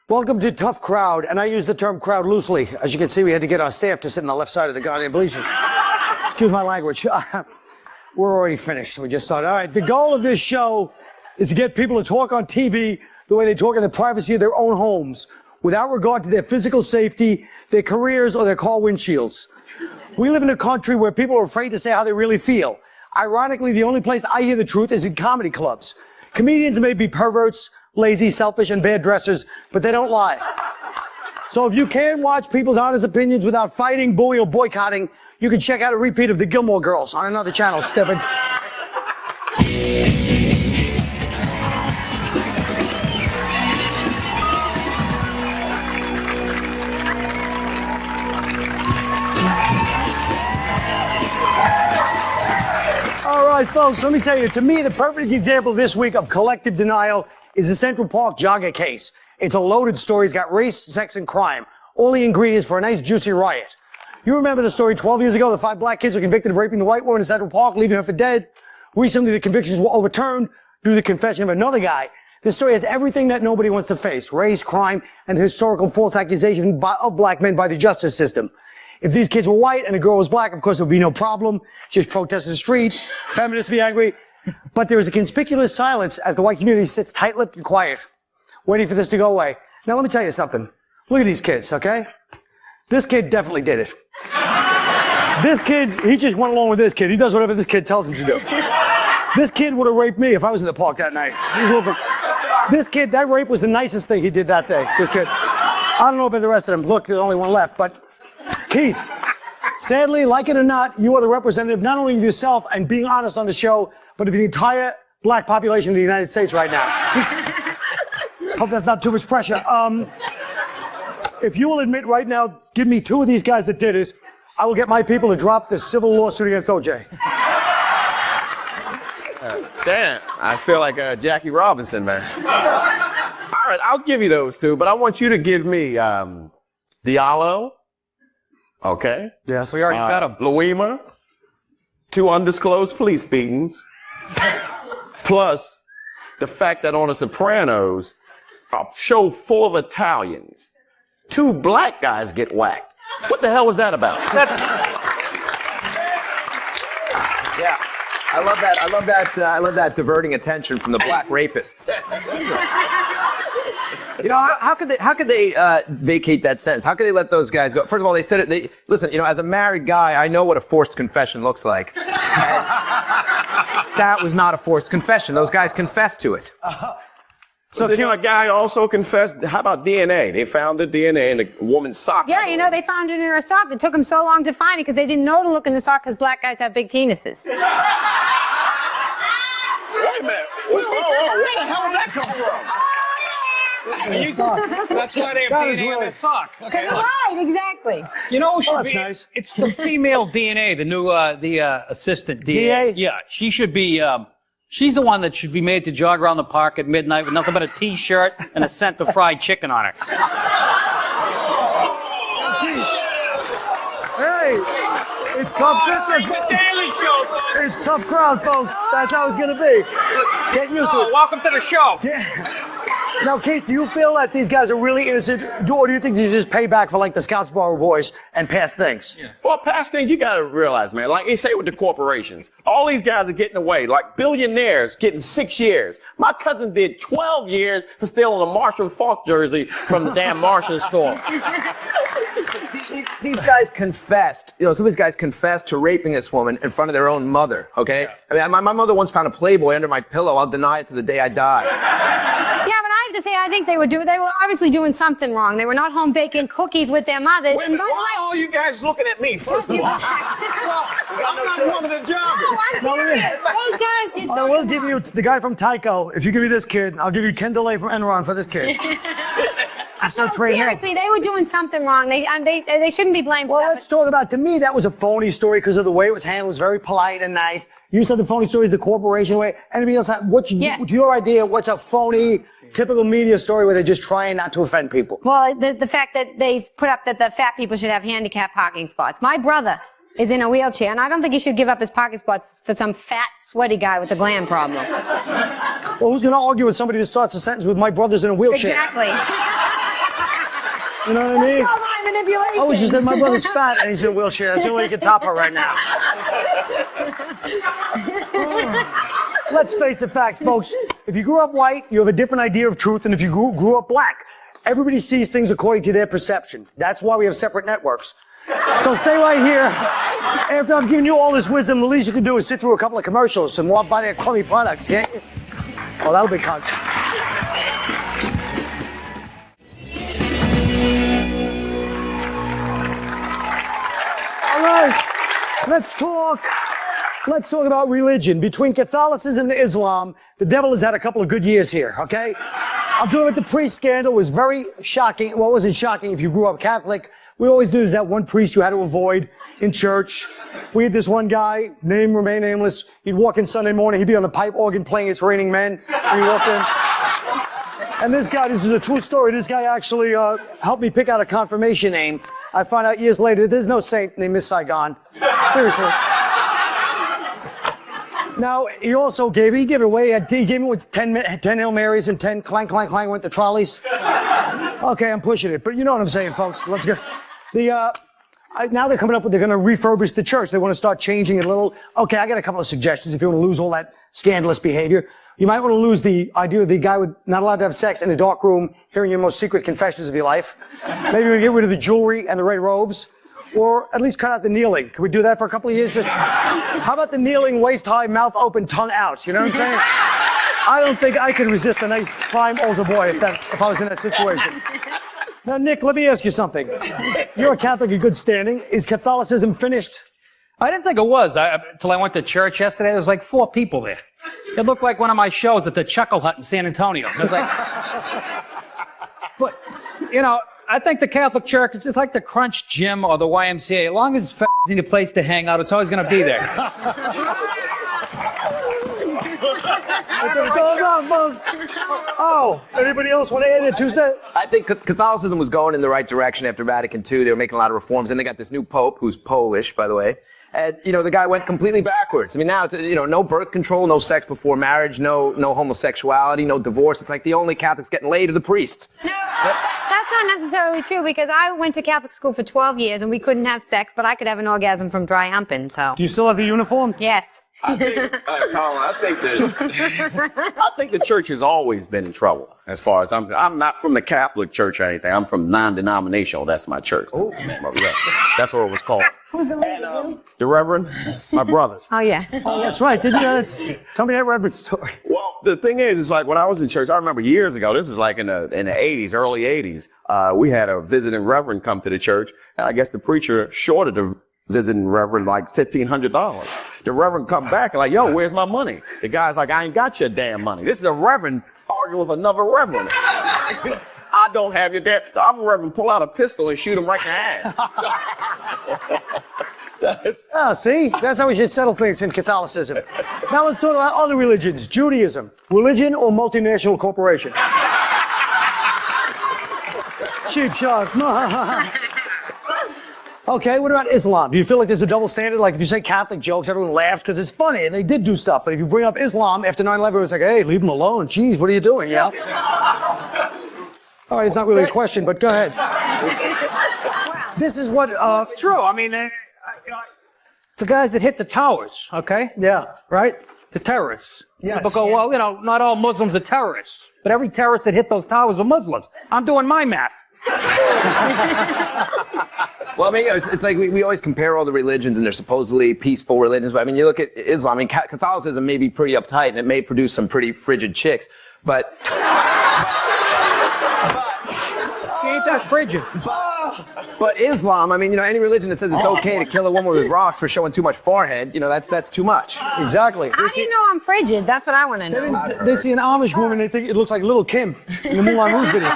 Welcome to Tough Crowd, and I use the term crowd loosely. As you can see, we had to get our staff to sit on the left side of the goddamn bleachers. Excuse my language. We're already finished. We just started. All right, the goal of this show is to get people to talk on TV the way they talk in the privacy of their own homes, without regard to their physical safety, their careers, or their car windshields. We live in a country where people are afraid to say how they really feel. Ironically, the only place I hear the truth is in comedy clubs. Comedians may be perverts, lazy, selfish, and bad dressers, but they don't lie. So if you can't watch people's honest opinions without fighting, bullying, or boycotting, you can check out a repeat of the Gilmore Girls on another channel, stupid. All right, folks, let me tell you, to me, the perfect example this week of collective denial is the Central Park jogger case. It's a loaded story. It's got race, sex, and crime. All the ingredients for a nice, juicy riot. You remember the story 12 years ago, the 5 black kids were convicted of raping the white woman in Central Park, leaving her for dead. Recently, the convictions were overturned due to the confession of another guy. This story has everything that nobody wants to face: race, crime, and the historical false accusation of black men by the justice system. If these kids were white and the girl was black, of course, there would be no problem. Just protest in the street, feminists be angry. But there is a conspicuous silence as the white community sits tight-lipped and quiet, waiting for this to go away. Now, let me tell you something. Look at these kids, okay? This kid definitely did it. This kid, he just went along with this kid. He does whatever this kid tells him to do. This kid would have raped me if I was in the park that night. This kid, that rape was the nicest thing he did that day, this kid. I don't know about the rest of them. Look, there's only one left, but Keith, sadly, like it or not, you are the representative not only of yourself and being honest on the show, but of the entire black population of the United States right now. Hope that's not too much pressure. If you will admit right now, give me 2 of these guys that did it, I will get my people to drop this civil lawsuit against OJ. Damn, I feel like Jackie Robinson, man. All right, I'll give you those 2, but I want you to give me Diallo. Okay. Yes, we already got him. Louima, 2 undisclosed police beatings, plus the fact that on The Sopranos, a show full of Italians, 2 black guys get whacked. What the hell was that about? Yeah, I love that. I love that diverting attention from the black rapists. You know, how could they vacate that sentence? How could they let those guys go? First of all, they said it. Listen, you know, as a married guy, I know what a forced confession looks like. That was not a forced confession. Those guys confessed to it. So didn't a guy also confess? How about DNA? They found the DNA in the woman's sock. Yeah, you know, they found it in her sock. It took them so long to find it because they didn't know to look in the sock because black guys have big penises. Wait a minute. Whoa, where the hell did that come from? That's why they have DNA in the sock. Okay, look. Right, exactly. You know who should that's be? nice. It's the female DNA, the new assistant DA? Yeah, she should be. She's the one that should be made to jog around the park at midnight with nothing but a T-shirt and a scent of fried chicken on her. Hey, it's Tough Crowd. The Daily Show. It's Tough Crowd, folks. That's how it's gonna be. Get used to it. Welcome to the show. Yeah. Now, Keith, do you feel that these guys are really innocent, or do you think these is payback for like the Scottsboro boys and past things? Yeah. Well, past things you gotta realize, man. Like they say with the corporations, all these guys are getting away. Like billionaires getting 6 years. My cousin did 12 years for stealing a Marshall Falk jersey from the damn Marshall store. These guys confessed. You know, some of these guys confessed to raping this woman in front of their own mother. Okay. Yeah. I mean, my mother once found a Playboy under my pillow. I'll deny it to the day I die. Yeah, but I have to say, I think they were obviously doing something wrong. They were not home baking cookies with their mother. Wait a minute, why are all you guys looking at me, first of all? I'm not one of the joggers. Those guys did. No, we'll give you the guy from Tyco. If you give me this kid, I'll give you Ken DeLay from Enron for this kid. No, seriously, they were doing something wrong. They shouldn't be blamed for Well, that. let's talk about, to me, that was a phony story because of the way it was handled. It was very polite and nice. You said the phony story is the corporation way. Anybody else, what's your idea? What's a phony, typical media story where they're just trying not to offend people? Well, the fact that they put up that the fat people should have handicap parking spots. My brother is in a wheelchair, and I don't think he should give up his parking spots for some fat, sweaty guy with a gland problem. Well, who's going to argue with somebody that starts a sentence with "my brother's in a wheelchair"? Exactly. You know what I mean? All my manipulation. Oh, she said my brother's fat and he's in a wheelchair. That's the only way you can top her right now. Let's face the facts, folks. If you grew up white, you have a different idea of truth than if you grew up black. Everybody sees things according to their perception. That's why we have separate networks. So stay right here. After I've given you all this wisdom, the least you can do is sit through a couple of commercials and walk by their crummy products, can't you? Oh, that'll be cut. All right, let's talk about religion. Between Catholicism and Islam, the devil has had a couple of good years here, okay? I'm talking about the priest scandal. It was very shocking. Well, it wasn't shocking if you grew up Catholic. We always knew there's that one priest you had to avoid in church. We had this one guy, name remain nameless. He'd walk in Sunday morning. He'd be on the pipe organ playing It's Raining Men. And he walked in. And this guy, this is a true story. This guy actually helped me pick out a confirmation name. I found out years later there's no saint named Miss Saigon. Seriously. Now, he also gave it away. He gave me 10 Hail Marys and 10 clank, clank, clank went to trolleys. Okay, I'm pushing it, but you know what I'm saying, folks. Let's go. Now they're coming up with, they're going to refurbish the church. They want to start changing it a little. Okay, I got a couple of suggestions if you want to lose all that scandalous behavior. You might want to lose the idea of the guy with not allowed to have sex in a dark room, hearing your most secret confessions of your life. Maybe we get rid of the jewelry and the red robes. Or at least cut out the kneeling. Can we do that for a couple of years? How about the kneeling, waist high, mouth open, tongue out? You know what I'm saying? I don't think I could resist a nice, fine older boy if I was in that situation. Now, Nick, let me ask you something. You're a Catholic in good standing. Is Catholicism finished? I didn't think it was until I went to church yesterday. There was like 4 people there. It looked like one of my shows at the Chuckle Hut in San Antonio. It was like, but, you know, I think the Catholic Church is just like the Crunch Gym or the YMCA. As long as it's need a place to hang out, it's always going to be there. That's what it's all about, folks. Oh, anybody else want to add their 2 cents? I think Catholicism was going in the right direction after Vatican II. They were making a lot of reforms, and they got this new pope, who's Polish, by the way. And, you know, the guy went completely backwards. I mean, now it's, you know, no birth control, no sex before marriage, no homosexuality, no divorce. It's like the only Catholics getting laid are the priests. No, that's not necessarily true because I went to Catholic school for 12 years and we couldn't have sex, but I could have an orgasm from dry humping, so. Do you still have the uniform? Yes. I think, Colin, I think the church has always been in trouble. As far as I'm not from the Catholic Church or anything. I'm from non-denominational. That's my church. Oh, yeah. That's what it was called. Who's the leader? The Reverend, my brothers. Oh, yeah. Oh, that's right. Didn't you? Tell me that Reverend story. Well, the thing is like when I was in church, I remember years ago. This was like in the 80s, early 80s. We had a visiting Reverend come to the church, and I guess the preacher shorted the visiting Reverend like $1,500. The Reverend come back and like, yo, where's my money? The guy's like, I ain't got your damn money. This is a Reverend arguing with another Reverend. I don't have your damn. I'm a Reverend. Pull out a pistol and shoot him right in the head. Oh, see? That's how we should settle things in Catholicism. Now let's talk about other religions. Judaism. Religion or multinational corporation? Cheap shot. Okay, what about Islam? Do you feel like there's a double standard? Like if you say Catholic jokes, everyone laughs because it's funny and they did do stuff. But if you bring up Islam after 9/11, it's like, hey, leave them alone. Jeez, what are you doing? Yeah. All right, it's not really a question, but go ahead. This is what. It's true. I mean, the guys that hit the towers, okay? Yeah. Right? The terrorists. Yes. People go, well, you know, not all Muslims are terrorists, but every terrorist that hit those towers are Muslims. I'm doing my math. Well, I mean, it's like we always compare all the religions, and they're supposedly peaceful religions. But I mean, you look at Islam. I mean, Catholicism may be pretty uptight, and it may produce some pretty frigid chicks. But Ain't that frigid? But Islam, I mean, you know, any religion that says it's okay to kill a woman with rocks for showing too much forehead, you know, that's too much. Exactly. How do you know I'm frigid? That's what I want to know. They see an Amish woman, they think it looks like Little Kim in the Moulin Rouge video.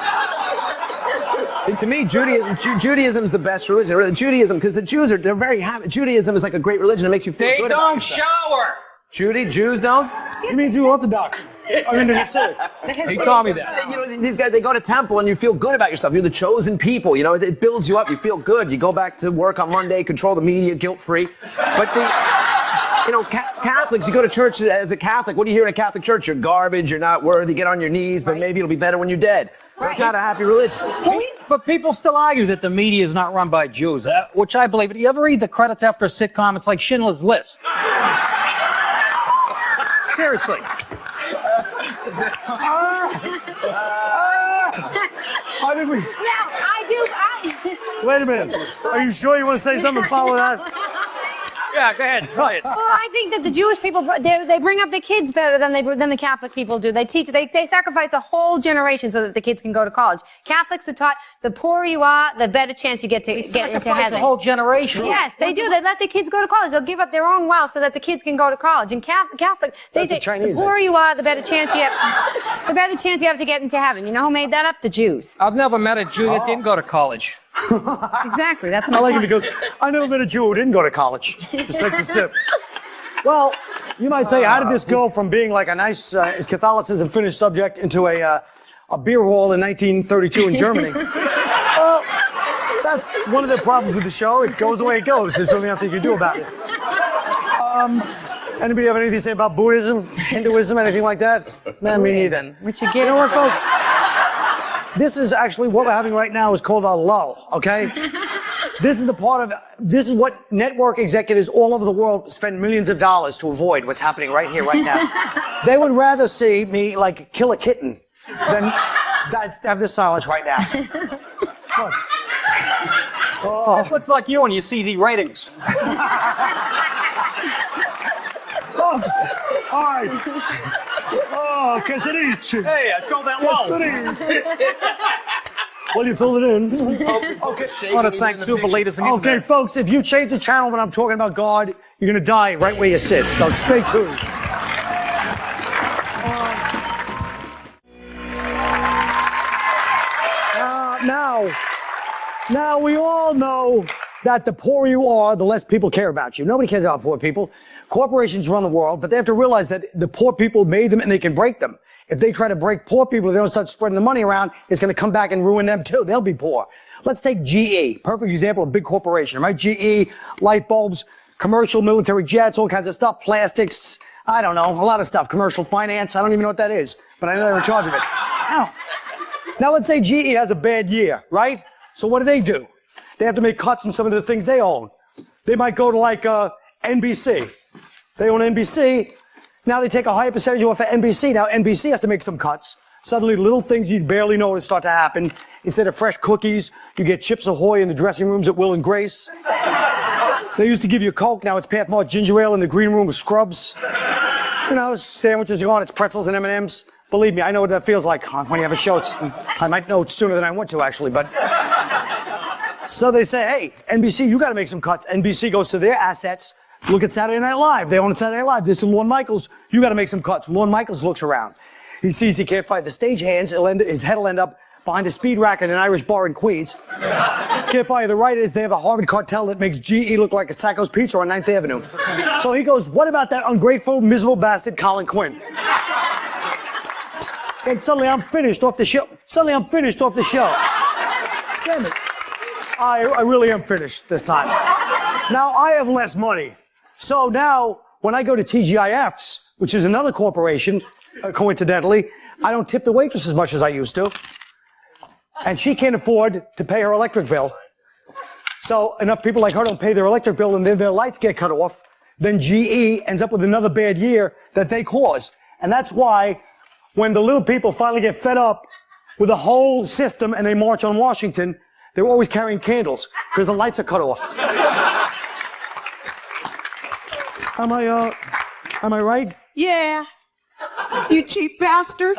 And to me, Judaism's the best religion. Judaism, because the Jews they're very happy. Judaism is like a great religion. It makes you feel They good about don't yourself. shower. Jews don't? You mean you Orthodox? I mean, they're sick. He told me that. You know, these guys, they go to temple and you feel good about yourself. You're the chosen people. You know, it builds you up. You feel good. You go back to work on Monday, control the media, guilt-free. But you know, Catholics, you go to church as a Catholic. What do you hear in a Catholic church? You're garbage. You're not worthy. Get on your knees, but maybe it'll be better when you're dead. It's not a happy religion. But people still argue that the media is not run by Jews, which I believe. You ever read the credits after a sitcom? It's like Schindler's List. Seriously. I think we... No, I do. Wait a minute. Are you sure you want to say something to follow that? Yeah, go ahead. Try it. Well, I think that the Jewish people, they bring up the kids better than the Catholic people do. They sacrifice a whole generation so that the kids can go to college. Catholics are taught the poorer you are, the better chance you get into heaven. A whole generation. Yes, they do. They let the kids go to college. They'll give up their own wealth so that the kids can go to college. And Catholic, they say the poorer you are, the better chance you have. The better chance you have to get into heaven. You know who made that up? The Jews. I've never met a Jew that didn't go to college. Exactly. That's I like it because I never met a Jew who didn't go to college. Just takes a sip. Well, you might say, how did this go from being like a nice, is Catholicism finished subject into a beer hall in 1932 in Germany? Well, that's one of the problems with the show. It goes the way it goes. There's really nothing you can do about it. Anybody have anything to say about Buddhism, Hinduism, anything like that? Man, me neither. what you You get. know what, folks? This is actually what we're having right now is called a lull, okay? This is what network executives all over the world spend millions of dollars to avoid what's happening right here, right now. They would rather see me, like, kill a kitten than have this silence right now. Look. Oh. This looks like you when you see the ratings. Folks, all right. Oh, quesadilla. Hey, I filled that wall. Well, you filled it in. Okay. I want to thank Super Leaders and Okay, folks, if you change the channel when I'm talking about God, you're going to die right where you sit. So stay tuned. Now, we all know that the poorer you are, the less people care about you. Nobody cares about poor people. Corporations run the world, but they have to realize that the poor people made them and they can break them. If they try to break poor people, they don't start spreading the money around, it's going to come back and ruin them too. They'll be poor. Let's take GE, perfect example of a big corporation, right? GE, light bulbs, commercial military jets, all kinds of stuff, plastics, I don't know, a lot of stuff, commercial finance, I don't even know what that is, but I know they're in charge of it. Now let's say GE has a bad year, right? So what do? They have to make cuts on some of the things they own. They might go to like NBC. They own NBC. Now they take a higher percentage off of NBC. Now NBC has to make some cuts. Suddenly little things you'd barely notice start to happen. Instead of fresh cookies, you get Chips Ahoy in the dressing rooms at Will and Grace. They used to give you Coke. Now it's Pathmark ginger ale in the green room with Scrubs. You know, sandwiches are gone. It's pretzels and M&Ms. Believe me, I know what that feels like when you have a show. I might know it sooner than I want to, actually, but... So they say, hey, NBC, you got to make some cuts. NBC goes to their assets. Look at Saturday Night Live. They own Saturday Night Live. There's some Lorne Michaels. You got to make some cuts. Lorne Michaels looks around. He sees he can't fight the stagehands. His head will end up behind a speed rack in an Irish bar in Queens. Can't fire the writers. They have a Harvard cartel that makes GE look like a Sacco's Pizza on 9th Avenue. So he goes, what about that ungrateful, miserable bastard Colin Quinn? And suddenly I'm finished off the show. Damn it. I really am finished this time. Now I have less money. So now when I go to TGIF's, which is another corporation, coincidentally, I don't tip the waitress as much as I used to. And she can't afford to pay her electric bill. So enough people like her don't pay their electric bill and then their lights get cut off. Then GE ends up with another bad year that they caused. And that's why when the little people finally get fed up with the whole system and they march on Washington, they're always carrying candles because the lights are cut off. Am I right? Yeah. You cheap bastard.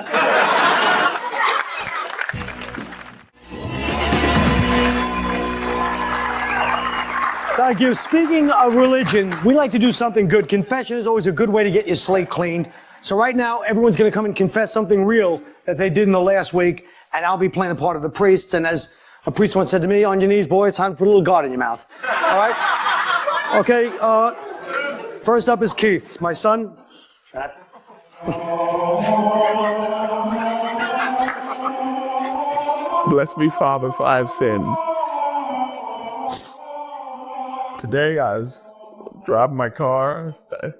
Thank you. Speaking of religion, we like to do something good. Confession is always a good way to get your slate cleaned. So right now, everyone's going to come and confess something real that they did in the last week, and I'll be playing the part of the priest. And as a priest once said to me, on your knees, boy, it's time to put a little God in your mouth. All right? Okay, first up is Keith, my son. Bless me, Father, for I have sinned. Today I was driving my car. I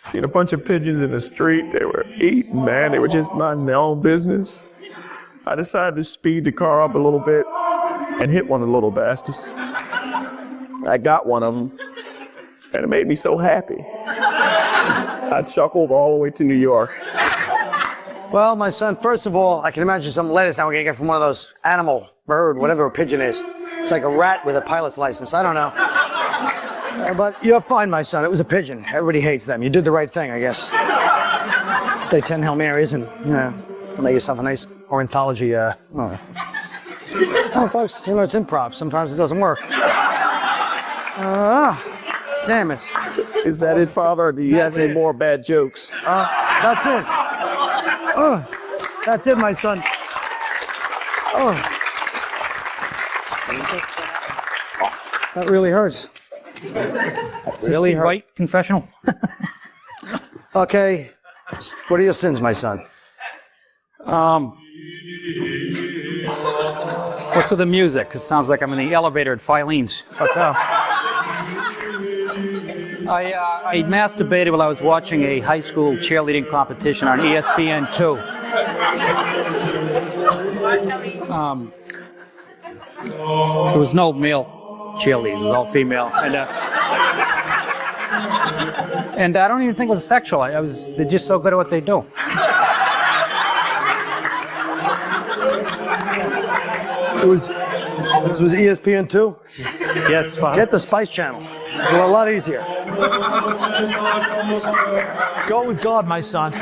seen a bunch of pigeons in the street. They were eating, man. They were just minding their own business. I decided to speed the car up a little bit and hit one of the little bastards. I got one of them, and it made me so happy. I chuckled all the way to New York. Well, my son, first of all, I can imagine some lettuce now we're gonna get from one of those animal, bird, whatever a pigeon is. It's like a rat with a pilot's license. I don't know. But you're fine, my son. It was a pigeon. Everybody hates them. You did the right thing, I guess. Say 10 Hail Marys and, make yourself a nice ornithology, Oh, folks, it's improv. Sometimes it doesn't work. Damn it. Is that it, Father, or do you have any more bad jokes? That's it. That's it, my son. That really hurts. Really hurt. Right? Confessional? Okay. What are your sins, my son? What's with the music? It sounds like I'm in the elevator at Filene's. I masturbated while I was watching a high school cheerleading competition on ESPN2. There was no male cheerleaders, it was all female. And I don't even think it was sexual. They're just so good at what they do. This was ESPN2? Yes, Father. Get the Spice Channel. They're a lot easier. Go with God, my son.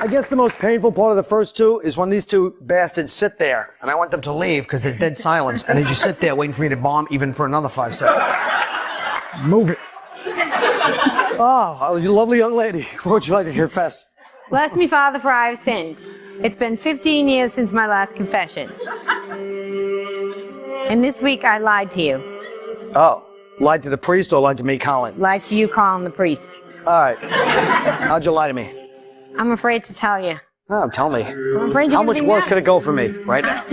I guess the most painful part of the first two is when these two bastards sit there, and I want them to leave because there's dead silence, and they just sit there waiting for me to bomb even for another 5 seconds. Move it. Oh, you lovely young lady. What would you like to confess? Bless me, Father, for I have sinned. It's been 15 years since my last confession. And this week I lied to you. Oh, lied to the priest or lied to me, Colin? Lied to you, Colin the priest. All right. How'd you lie to me? I'm afraid to tell you. Oh, tell me. I'm afraid How much worse could it go for me right now?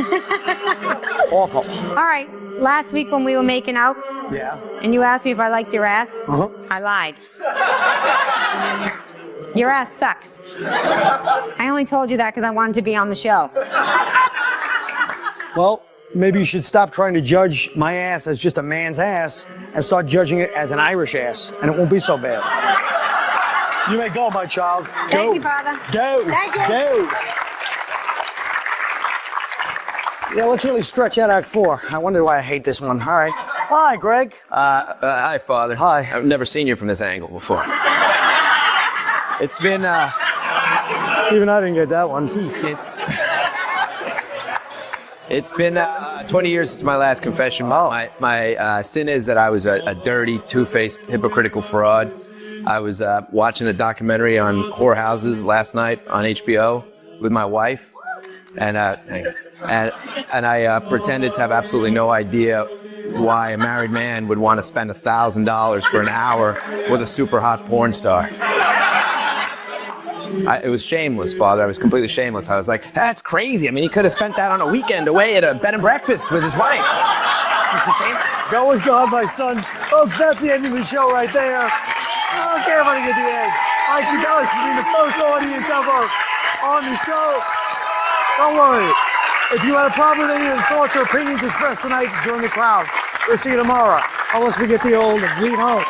Awful. All right. Last week when we were making out, Yeah. and you asked me if I liked your ass, I lied. Your ass sucks. I only told you that because I wanted to be on the show. Well, maybe you should stop trying to judge my ass as just a man's ass and start judging it as an Irish ass, and it won't be so bad. You may go, my child. Go. Thank you, Father. Go. Thank you. Go. Yeah, let's really stretch out Act 4. I wonder why I hate this one. All right. Hi, Greg. Hi, Father. Hi. I've never seen you from this angle before. It's been, Even I didn't get that one. It's been 20 years since my last confession. My sin is that I was a dirty, two-faced, hypocritical fraud. I was watching a documentary on whorehouses last night on HBO with my wife, and I pretended to have absolutely no idea why a married man would want to spend $1,000 for an hour with a super hot porn star. It was shameless, Father. I was completely shameless. I was like, that's crazy. I mean, he could have spent that on a weekend away at a bed and breakfast with his wife. Go with God, my son. Folks, that's the end of the show right there. I don't care if I get the end. I can tell us being the first audience ever on the show. Don't worry. If you had a problem with any of the thoughts or opinions expressed tonight during the crowd, we'll see you tomorrow. Unless we get the old bleed home.